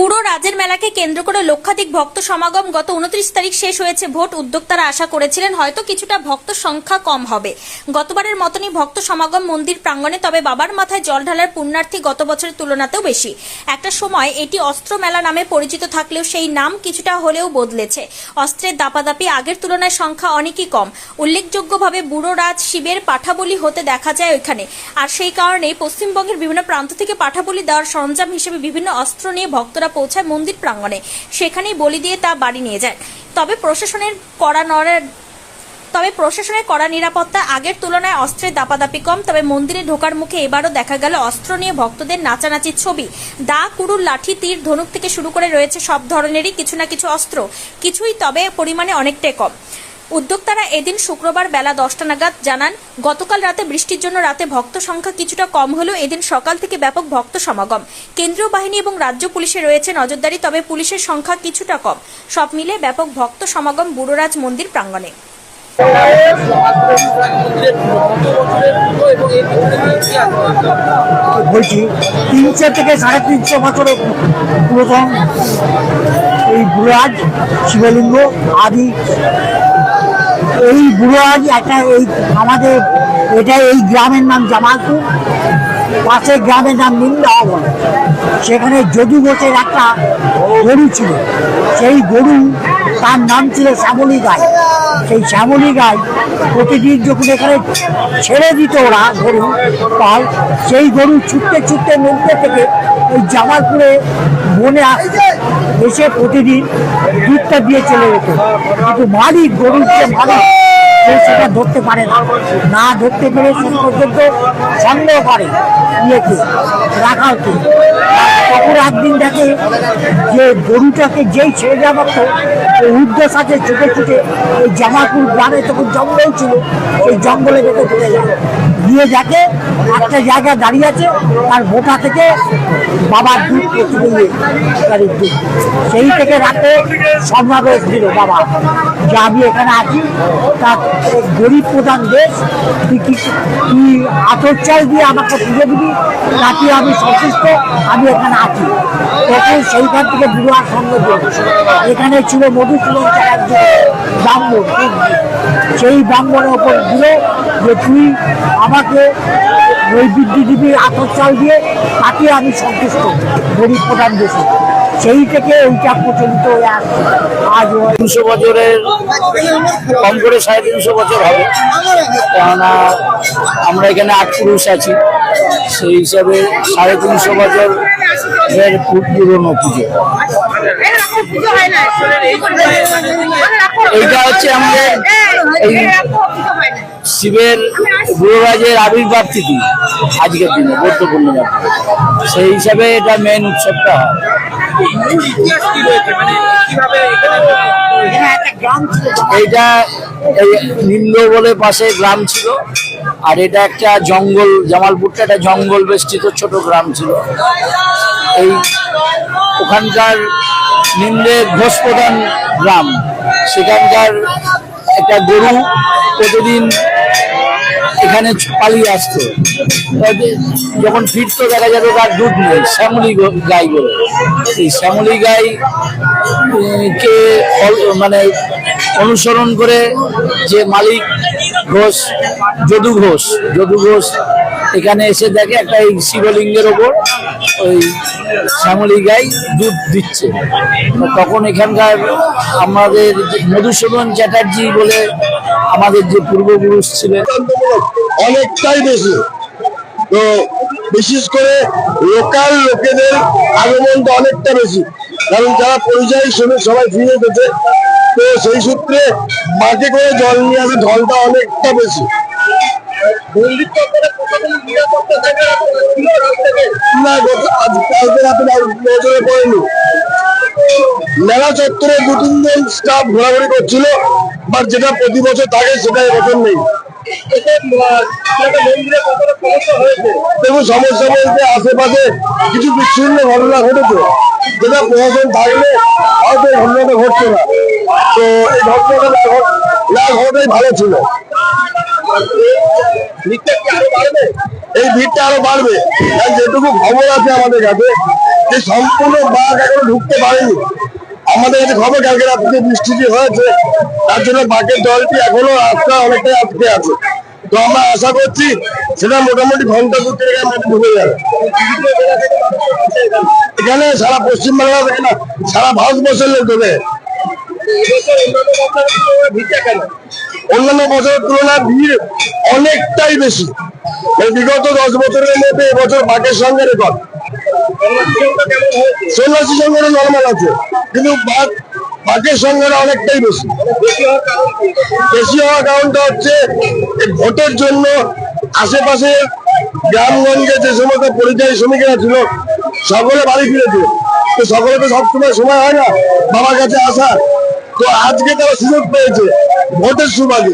বুড়ো রাজের মেলাকে কেন্দ্র করে লক্ষাধিক ভক্ত সমাগম। গত 29 তারিখ শেষ হয়েছে ভোট। উদ্যোক্তারা আশা করেছিলেন হয়তো কিছুটা ভক্ত সংখ্যা কম হবে। গতবারের মতনই ভক্ত সমাগম মন্দির প্রাঙ্গণে। তবে বাবার মাথায় জল ঢালার পুণ্যার্থী গত বছরের তুলনাতেও বেশি। একটা সময় এটি অস্ত্র মেলা নামে পরিচিত থাকলেও সেই নাম কিছুটা হলেও বদলেছে। অস্ত্রের দাপাদাপি আগের তুলনায় সংখ্যা অনেকই কম। উল্লেখযোগ্যভাবে বুড়ো রাজ শিবের পাঠাবলি হতে দেখা যায় ওইখানে। আর সেই কারণেই পশ্চিমবঙ্গের বিভিন্ন প্রান্ত থেকে পাঠাবলি দেওয়ার সরঞ্জাম হিসেবে বিভিন্ন অস্ত্র নিয়ে ভক্তরা পৌঁছায় মন্দির প্রাঙ্গণে। সেখানেই বলি দিয়ে তা বাড়ি নিয়ে যায়। তবে প্রশাসনের কড়া নিরাপত্তা, আগের তুলনায় অস্ত্রের দাপাদাপি কম। তবে মন্দিরে ঢোকার মুখে এবারও দেখা গেল অস্ত্র নিয়ে ভক্তদের নাচানাচির ছবি। দা, কুড়ুল, লাঠি, তীর, ধনুক থেকে শুরু করে রয়েছে সব ধরনেরই কিছু না কিছু অস্ত্র। কিছুই তবে পরিমাণে অনেকটাই কম। উদ্যোক্তারা এদিন শুক্রবার বেলা 10টা নাগাদ জানান, গতকাল রাতে বৃষ্টির জন্য রাতে ভক্ত সংখ্যা কিছুটা কম হলেও এদিন সকাল থেকে ব্যাপক ভক্ত সমাগম। কেন্দ্রীয় বাহিনী এবং রাজ্য পুলিশে রয়েছে নজরদারি, তবে পুলিশের সংখ্যা কিছুটা কম। সব মিলে ব্যাপক ভক্ত সমাগম বুড়োরাজ মন্দির প্রাঙ্গণে। বলছি 300 থেকে 350 বছরের পুরাতন এই বুড়োরাজ শিবলিঙ্গ আদি। এই বুড়োরাজ একটা এই আমাদের এটা এই গ্রামের নাম জামালপুর, পাশের গ্রামের নাম নিমদাহবন। সেখানে যদু ঘোষের একটা গরু ছিল। সেই গরু তার নাম ছিল শ্যামলী গাই। সেই শ্যামলী গাই প্রতিদিন যখন এখানে ছেড়ে দিত ওরা গরু পাল, সেই গরু ছুটতে ছুটতে নৌকা থেকে ওই জামালপুরে বনে আসতে এসে প্রতিদিন দুধটা দিয়ে চলে যেত। কিন্তু মালিক, গরুর যে মালিক, সেটা ধরতে পারে না ধরতে পেরে শেষ পর্যন্ত সন্দেহ করে ইয়েকে, রাখালকে। তখন একদিন দেখে যে গরুটাকে যেই ছেড়ে দেওয়া মাত্র উদ্দেশ্য আছে ছুটে ছুটে ওই জামালপুর গ্রামে তখন জঙ্গল ছিল, সেই জঙ্গলে ভেতরে ঢুকে যায়। গিয়ে দেখে একটা জায়গায় দাঁড়িয়ে আছে, তার বোটা থেকে বাবার দুধ পড়ে গাড়ির দুধ। সেই থেকে রাতে সমাবেশ দিল বাবা যে আমি এখানে আছি, তার গরিব প্রধান দেশ, তুই আতর চাল দিয়ে আমাকে পুজো দিবি, নাকি আমি সন্তুষ্ট, আমি এখানে আছি। তখন সেইখান থেকে বুড়োয়ার সঙ্গে এখানে ছিল মধুসূদন চ্যাটার্জি ব্রাহ্মণ। সেই ব্রাহ্মণের ওপর দিল যে তুই আমাকে নৈবেদ্য দিবি আতর চাল দিয়ে, তাকে আমি সন্তুষ্ট, গরিব প্রধান দেশে। সেই থেকে ওইটা প্রচলিত হয়ে আসছে। আজ 300 বছরের কম করে 350 বছর হবে, কেননা আমরা এখানে 8 পুরুষ আছি। সেই হিসাবে 350 বছরের পুরনো পুজো। এইটা হচ্ছে আমাদের এই শিবের বুড়োরাজের আবির্ভাব তিথি আজকের দিনে, গুরুত্বপূর্ণ ব্যাপার। সেই হিসাবে এটা মেন উৎসবটা হয়। এইটা নিম্ন বলে পাশে গ্রাম ছিল, আর এটা একটা জঙ্গল, জামালপুরটা একটা জঙ্গল বেষ্টিত ছোট গ্রাম ছিল। এই ওখানকার নিম্নে ঘোষ প্রধান গ্রাম, সেখানকার একটা গরু প্রতিদিন এখানে পালিয়ে আসতো। যখন ফিরতো দেখা যেত তার দুধ নেই, শ্যামলী গাই বলে। এই শ্যামলী গাই কে মানে অনুসরণ করে যে মালিক ঘোষ, যদু ঘোষ এখানে এসে দেখে একটা এই শিবলিঙ্গের ওপর ওই শ্যামলী গাই দুধ দিচ্ছে। তখন এখানকার আমাদের মধুসূদন চ্যাটার্জি বলে আমাদের যে পূর্বপুরুষ ছিলেন, অনেকটাই বেশি। তো বিশেষ করে লোকাল লোকেদের আগমনটা অনেকটা বেশি, কারণ যারা পরিযায়ী শ্রমিক সবাই ফিরে গেছে। তো সেই সূত্রে মাঠে করে জল নিয়ে আসে, ঢলটা অনেকটা বেশি। না, কালকে রাতে নজরে পড়েনি। মেলা চত্বরে 2-3 জন স্টাফ ঘোরাঘুরি করছিল, বাট যেটা প্রতি বছর থাকে সেটা এবছর নেই। দেখুন, সমস্যা বলতে আশেপাশে কিছু বিচ্ছিন্ন ঘটনা ঘটেছে, যেটা প্রশাসন থাকলে হয়তো এই ঘটনাটা ঘটছে না। তো এই ঘটনাটা না ঘটাই ভালো ছিল। এই ভিড়টা আরো বাড়বে, যেটুকু খবর আছে আমাদের কাছে, যে সম্পূর্ণ বাঘ এখনো ঢুকতে পারেনি। আমাদের কাছে খবর কালকে রাত্রে বৃষ্টি যে হয়েছে তার জন্য বাঘের দলটি এখনো রাস্তা অনেকটাই আটকে আছে। তো আমরা আশা করছি সেটা মোটামুটি ঘন্টা দুটির মধ্যে ঢুকে যাবে। এখানে সারা পশ্চিমবাংলা থেকে না সারা ভারতবর্ষের লোক ঢোকে। অন্যান্য বছরের তুলনায় ভিড় অনেকটাই বেশি। বিগত 10 বছরের মধ্যে এবছর বাঘের সঙ্গে রেকর্ড। সন্ন্যাসী সংখ্যাটা নর্মাল আছে, কিন্তু বাঘের সংখ্যাটা অনেকটাই বেশি। বেশি হওয়ার কারণটা হচ্ছে ভোটের জন্য আশেপাশে গ্রামগঞ্জে যে সমস্ত পরিযায়ী শ্রমিকেরা ছিল সকলে বাড়ি ফিরেছে। তো সকলে তো সবসময় সময় হয় না বাবার কাছে আসা। তো আজকে তারা সুযোগ পেয়েছে ভোটের সুবাদে